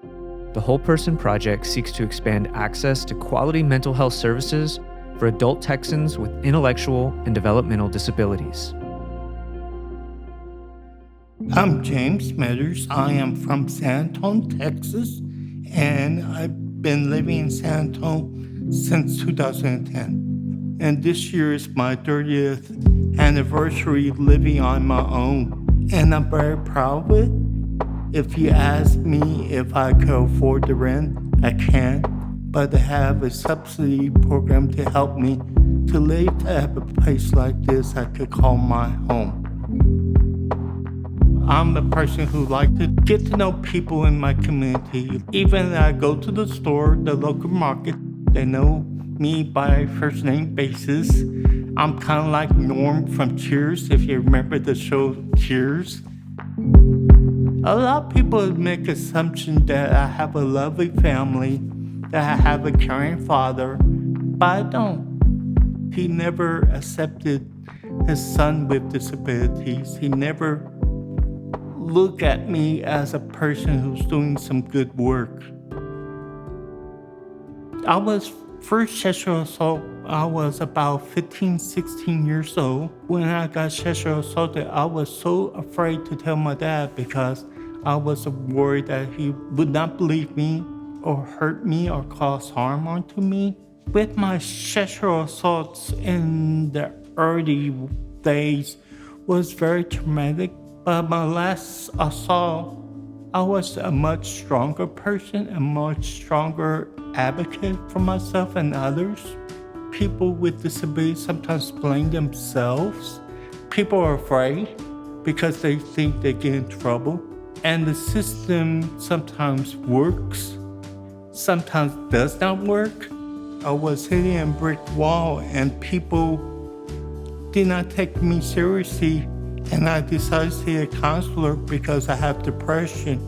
The Whole Person Project seeks to expand access to quality mental health services for adult Texans with intellectual and developmental disabilities. I'm James Meadours. I am from San Antonio, Texas, and I've been living in San Antonio since 2010. And this year is my 30th anniversary living on my own, and I'm very proud of it. If you ask me if I could afford the rent, I can't, but to have a subsidy program to help me to live, to have a place like this I could call my home. I'm a person who likes to get to know people in my community. Even when I go to the store, the local market, they know me by first name basis. I'm kind of like Norm from Cheers, if you remember the show Cheers. A lot of people make assumption that I have a lovely family, that I have a caring father, but I don't. He never accepted his son with disabilities. He never looked at me as a person who's doing some good work. I was first sexual assault, I was about 15, 16 years old. When I got sexual assaulted, I was so afraid to tell my dad because I was worried that he would not believe me or hurt me or cause harm onto me. With my sexual assaults in the early days was very traumatic, but my last assault, I was a much stronger person, a much stronger advocate for myself and others. People with disabilities sometimes blame themselves. People are afraid because they think they get in trouble. And the system sometimes works, sometimes does not work. I was hitting a brick wall and people did not take me seriously. And I decided to see a counselor because I have depression.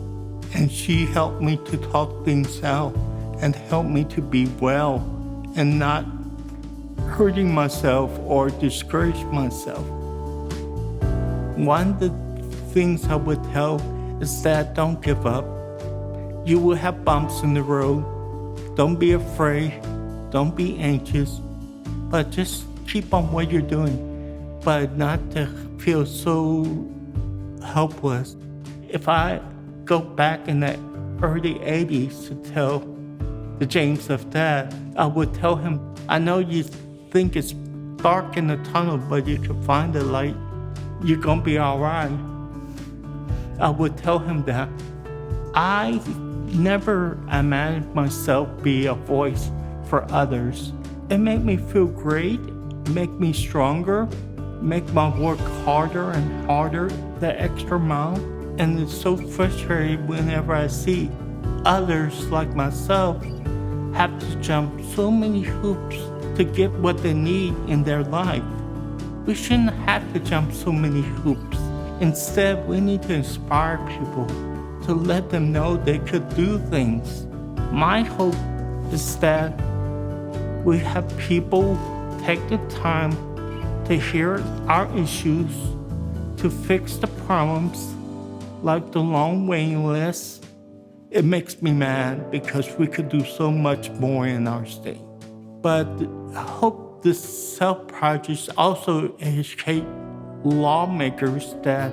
And she helped me to talk things out and help me to be well and not hurting myself or discourage myself. One of the things I would tell is that don't give up. You will have bumps in the road. Don't be afraid. Don't be anxious. But just keep on what you're doing, but not to feel so helpless. If I go back in the early 80s to tell the James of that, I would tell him, I know you think it's dark in the tunnel, but you can find the light. You're gonna be all right. I would tell him that. I never imagined myself be a voice for others. It made me feel great, make me stronger, make my work harder and harder, the extra mile. And it's so frustrating whenever I see others like myself have to jump so many hoops to get what they need in their life. We shouldn't have to jump so many hoops. Instead, we need to inspire people to let them know they could do things. My hope is that we have people take the time to hear our issues, to fix the problems, like the long waiting list. It makes me mad because we could do so much more in our state. But I hope this self-project also educate lawmakers that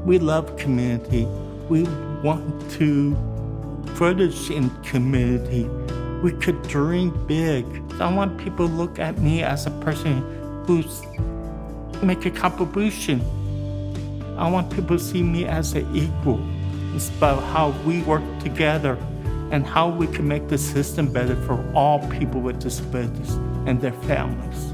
we love community. We want to flourish in community. We could dream big. I want people to look at me as a person who's make a contribution. I want people to see me as an equal. It's about how we work together and how we can make the system better for all people with disabilities and their families.